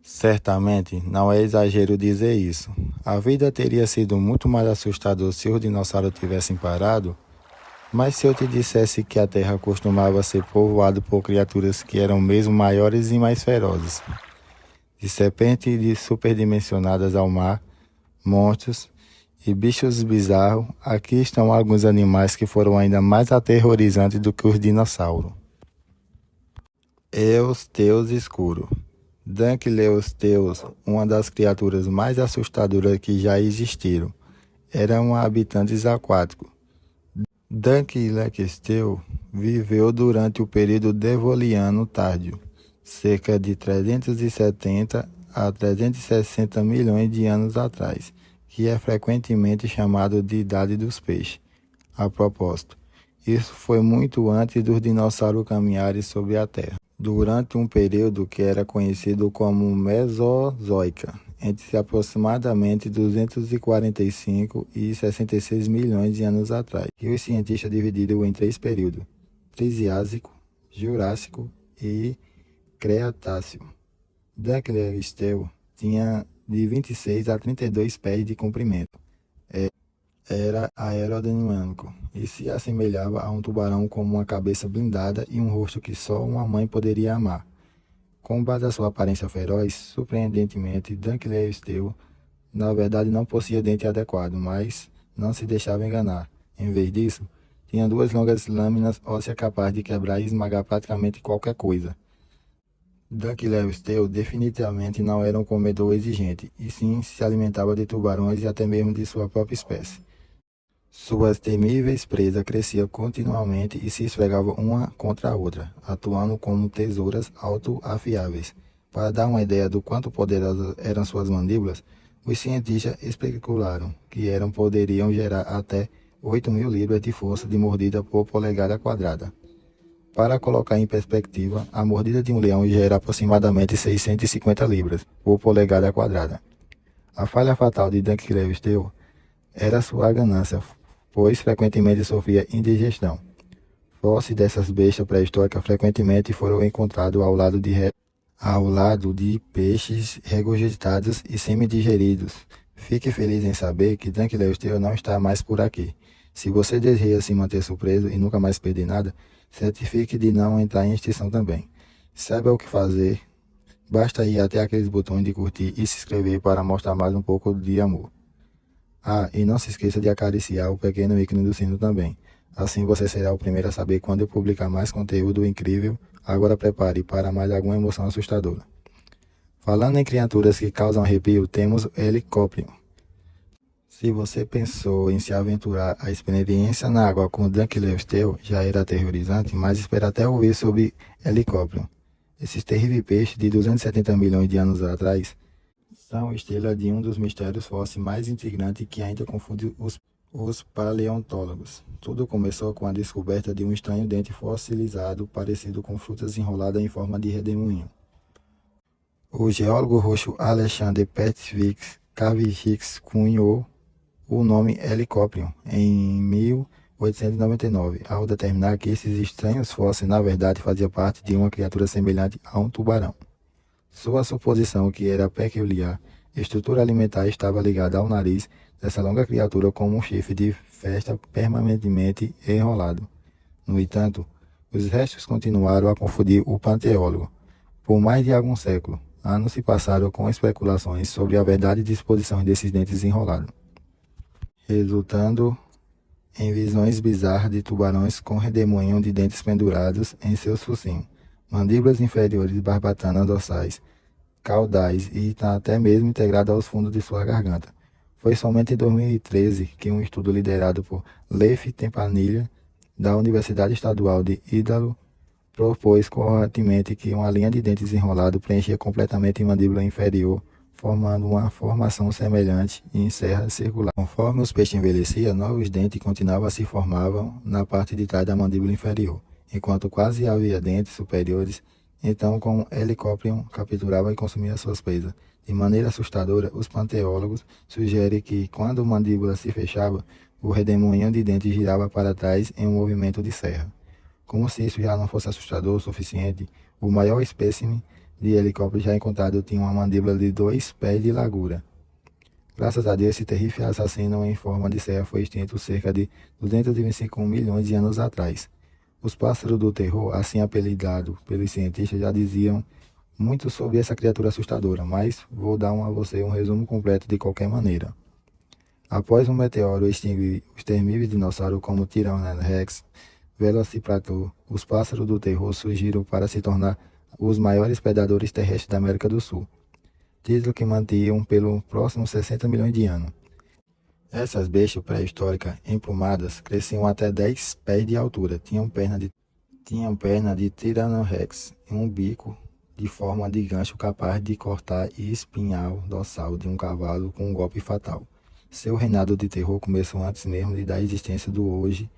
Certamente, não é exagero dizer isso. A vida teria sido muito mais assustadora se os dinossauros tivessem parado, mas se eu te dissesse que a Terra costumava ser povoada por criaturas que eram mesmo maiores e mais ferozes, de serpentes superdimensionadas ao mar, monstros e bichos bizarros, aqui estão alguns animais que foram ainda mais aterrorizantes do que os dinossauros. Eosteus escuro. Danquileusteus, uma das criaturas mais assustadoras que já existiram, era um habitante aquático. Danquileusteus viveu durante o período Devoniano Tardio, cerca de 370 a 360 milhões de anos atrás, que é frequentemente chamado de Idade dos Peixes. A propósito, isso foi muito antes dos dinossauros caminharem sobre a Terra, durante um período que era conhecido como Mesozoica, entre aproximadamente 245 e 66 milhões de anos atrás, que os cientistas dividiram em três períodos: Triásico, Jurássico e Cretáceo. Danquileusteus tinha de 26 a 32 pés de comprimento. Era aerodinâmico e se assemelhava a um tubarão com uma cabeça blindada e um rosto que só uma mãe poderia amar. Com base na sua aparência feroz, surpreendentemente, Danquileusteus na verdade não possuía dente adequado, mas não se deixava enganar. Em vez disso, tinha duas longas lâminas ósseas capazes de quebrar e esmagar praticamente qualquer coisa. Danquileusteus definitivamente não era um comedor exigente, e sim se alimentava de tubarões e até mesmo de sua própria espécie. Suas temíveis presas cresciam continuamente e se esfregavam uma contra a outra, atuando como tesouras autoafiáveis. Para dar uma ideia do quanto poderosas eram suas mandíbulas, os cientistas especularam que poderiam gerar até 8.000 libras de força de mordida por polegada quadrada. Para colocar em perspectiva, a mordida de um leão gera aproximadamente 650 libras por polegada quadrada. A falha fatal de Danquileusteus era sua ganância, pois frequentemente sofria indigestão. Fósseis dessas bestas pré-históricas frequentemente foram encontrados ao lado de peixes regurgitados e semi-digeridos. Fique feliz em saber que Danquileusteus não está mais por aqui. Se você deseja se manter surpreso e nunca mais perder nada, certifique de não entrar em extinção também. Saiba o que fazer, basta ir até aqueles botões de curtir e se inscrever para mostrar mais um pouco de amor. Ah, e não se esqueça de acariciar o pequeno ícone do sino também. Assim você será o primeiro a saber quando eu publicar mais conteúdo incrível. Agora prepare para mais alguma emoção assustadora. Falando em criaturas que causam arrepio, temos o Helicoprion. Se você pensou em se aventurar, a experiência na água com Danquileusteus já era aterrorizante, mas espera até ouvir sobre Helicoprion. Esses terríveis peixes de 270 milhões de anos atrás são estrela de um dos mistérios fósseis mais intrigantes que ainda confunde os paleontólogos. Tudo começou com a descoberta de um estranho dente fossilizado parecido com frutas enroladas em forma de redemoinho. O geólogo russo Alexander Petrovich Kavichyk cunhou o nome Helicoprion em 1899, ao determinar que esses estranhos fósseis na verdade faziam parte de uma criatura semelhante a um tubarão. Sua suposição que era peculiar estrutura alimentar estava ligada ao nariz dessa longa criatura como um chifre de festa permanentemente enrolado. No entanto, os restos continuaram a confundir o panteólogo. Por mais de algum século, anos se passaram com especulações sobre a verdade e disposição desses dentes enrolados, resultando em visões bizarras de tubarões com redemoinho de dentes pendurados em seus focinhos, mandíbulas inferiores barbatanas dorsais, caudais e até mesmo integrado aos fundos de sua garganta. Foi somente em 2013 que um estudo liderado por Leif Tempanilla, da Universidade Estadual de Idaho, propôs corretamente que uma linha de dentes enrolado preenchia completamente a mandíbula inferior, formando uma formação semelhante em serra circular. Conforme os peixes envelheciam, novos dentes continuavam a se formavam na parte de trás da mandíbula inferior, enquanto quase havia dentes superiores. Então, com o Helicoprion capturava e consumia suas presas. De maneira assustadora, os panteólogos sugerem que, quando a mandíbula se fechava, o redemoinho de dentes girava para trás em um movimento de serra. Como se isso já não fosse assustador o suficiente, o maior espécime de helicóptero já encontrado tinha uma mandíbula de 2 pés de largura. Graças a Deus, esse terrível assassino em forma de serra foi extinto cerca de 225 milhões de anos atrás. Os pássaros do terror, assim apelidado pelos cientistas, já diziam muito sobre essa criatura assustadora, mas vou dar a você um resumo completo de qualquer maneira. Após um meteoro extinguir os terríveis dinossauros como Tyrannosaurus, Velociraptor, os pássaros do terror surgiram para se tornar os maiores predadores terrestres da América do Sul, título que mantinham pelo próximos 60 milhões de anos. Essas bestas pré-históricas emplumadas cresciam até 10 pés de altura, tinham perna de Tyrannosaurus e um bico de forma de gancho capaz de cortar e espinhar o dorsal de um cavalo com um golpe fatal. Seu reinado de terror começou antes mesmo da existência do hoje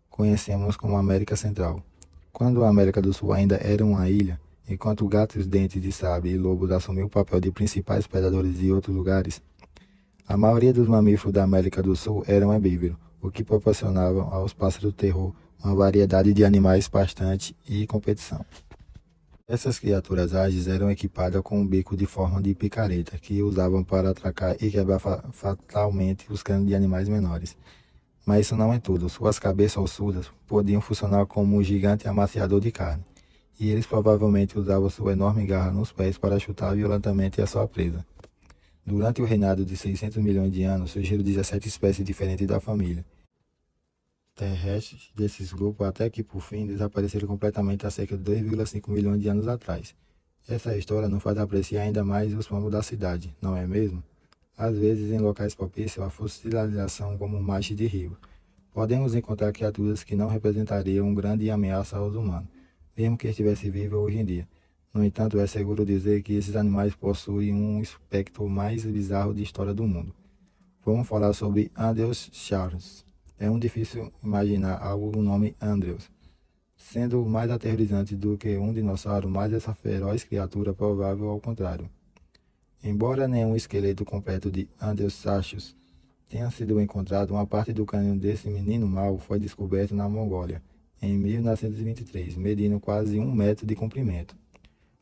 conhecemos como América Central. Quando a América do Sul ainda era uma ilha, enquanto gatos, dentes de sabre e lobos assumiam o papel de principais predadores de outros lugares, a maioria dos mamíferos da América do Sul eram herbívoros, o que proporcionava aos pássaros do terror uma variedade de animais pastante e competição. Essas criaturas ágeis eram equipadas com um bico de forma de picareta, que usavam para atracar e quebrar fatalmente os crânios de animais menores. Mas isso não é tudo. Suas cabeças ossudas podiam funcionar como um gigante amaciador de carne, e eles provavelmente usavam sua enorme garra nos pés para chutar violentamente a sua presa. Durante o reinado de 600 milhões de anos, surgiram 17 espécies diferentes da família terrestres desses grupos, até que, por fim, desapareceram completamente há cerca de 2,5 milhões de anos atrás. Essa história nos faz apreciar ainda mais os fomos da cidade, não é mesmo? Às vezes, em locais propícios à fossilização como margens de rio, podemos encontrar criaturas que não representariam uma grande ameaça aos humanos, mesmo que estivessem vivos hoje em dia. No entanto, é seguro dizer que esses animais possuem um espectro mais bizarro de história do mundo. Vamos falar sobre Andreosaurus. É muito difícil imaginar algo com o nome Andrews, sendo mais aterrorizante do que um dinossauro, mas essa feroz criatura provável ao contrário. Embora nenhum esqueleto completo de Andreosaurus tenha sido encontrado, uma parte do crânio desse menino mau foi descoberto na Mongólia, em 1923, medindo quase 1 metro de comprimento.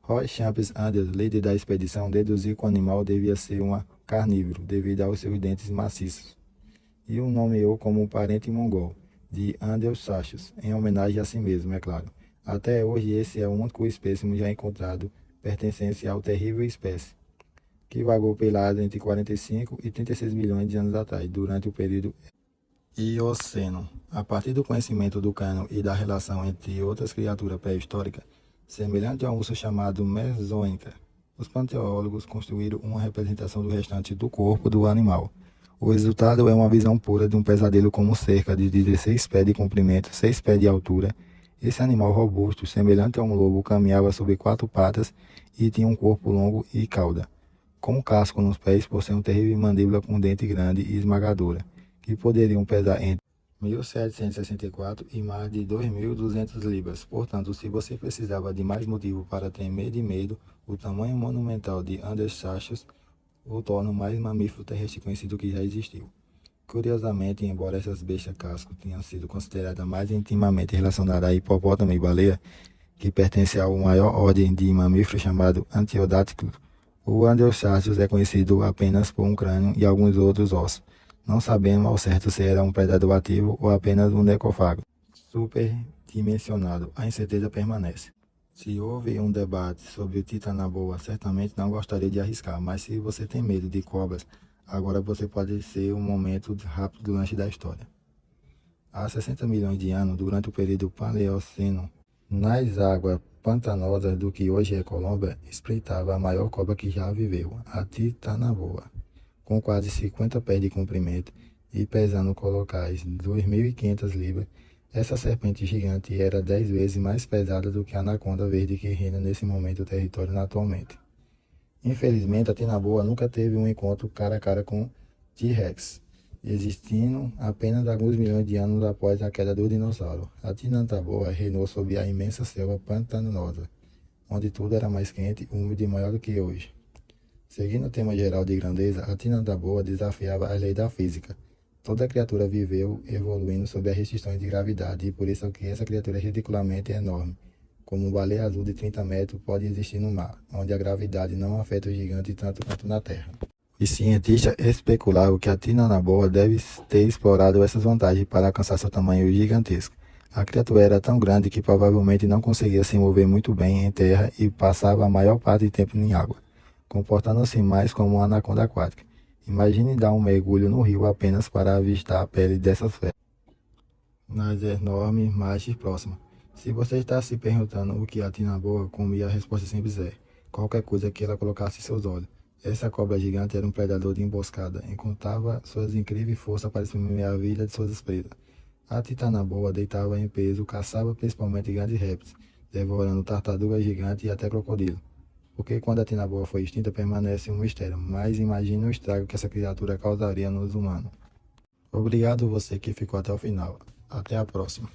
Roy Champs Andrews, líder da expedição, deduziu que o animal devia ser um carnívoro, devido aos seus dentes maciços, e o nomeou como um parente mongol de Andreosaurus, em homenagem a si mesmo, é claro. Até hoje, esse é o único espécime já encontrado pertencente ao terrível espécie, que vagou pela Ásia entre 45 e 36 milhões de anos atrás, durante o período Eoceno. A partir do conhecimento do crânio e da relação entre outras criaturas pré-históricas, semelhante a um urso chamado Mesozoica, os paleontólogos construíram uma representação do restante do corpo do animal. O resultado é uma visão pura de um pesadelo com cerca de 16 pés de comprimento, 6 pés de altura. Esse animal robusto, semelhante a um lobo, caminhava sobre 4 patas e tinha um corpo longo e cauda, com um casco nos pés por ser uma terrível mandíbula com dente grande e esmagadora, que poderiam pesar entre 1.764 e mais de 2.200 libras. Portanto, se você precisava de mais motivo para ter medo, o tamanho monumental de Andreosaurus o torna o mais mamífero terrestre conhecido que já existiu. Curiosamente, embora essas bestas casco tenham sido consideradas mais intimamente relacionadas a hipopótamo e baleia, que pertence à maior ordem de mamíferos chamado Antiodactylo, o Andreosaurus é conhecido apenas por um crânio e alguns outros ossos. Não sabemos ao certo se era um predador ativo ou apenas um necrófago superdimensionado. A incerteza permanece. Se houve um debate sobre o Titanaboa, certamente não gostaria de arriscar, mas se você tem medo de cobras, agora você pode ser um momento rápido do lanche da história. Há 60 milhões de anos, durante o período Paleoceno, nas águas pantanosas do que hoje é Colômbia, espreitava a maior cobra que já viveu, a Titanaboa, com quase 50 pés de comprimento e pesando colocais 2.500 libras. Essa serpente gigante era 10 vezes mais pesada do que a anaconda verde que reina nesse momento o território atualmente. Infelizmente, a Titanaboa nunca teve um encontro cara a cara com T-Rex, existindo apenas alguns milhões de anos após a queda do dinossauro. A Titanaboa reinou sob a imensa selva pantanosa, onde tudo era mais quente, úmido e maior do que hoje. Seguindo o tema geral de grandeza, a Titanaboa desafiava a lei da física. Toda criatura viveu evoluindo sob as restrições de gravidade, e por isso que essa criatura é ridiculamente enorme. como baleia azul de 30 metros pode existir no mar, onde a gravidade não afeta o gigante tanto quanto na Terra. Os cientistas especulavam que a Tinanaboa deve ter explorado essas vantagens para alcançar seu tamanho gigantesco. A criatura era tão grande que provavelmente não conseguia se mover muito bem em terra e passava a maior parte do tempo em água, comportando-se mais como uma anaconda aquática. Imagine dar um mergulho no rio apenas para avistar a pele dessas feras nas enormes margens próximas. Se você está se perguntando o que a Tinanaboa comia, a resposta simples é: qualquer coisa que ela colocasse em seus olhos. Essa cobra gigante era um predador de emboscada, e contava suas incríveis forças para exprimir a vida de suas presas. A Tinanaboa deitava em peso, caçava principalmente grandes répteis, devorando tartarugas gigantes e até crocodilo. Porque quando a Tinanaboa foi extinta permanece um mistério, mas imagine o estrago que essa criatura causaria nos humanos. Obrigado você que ficou até o final. Até a próxima.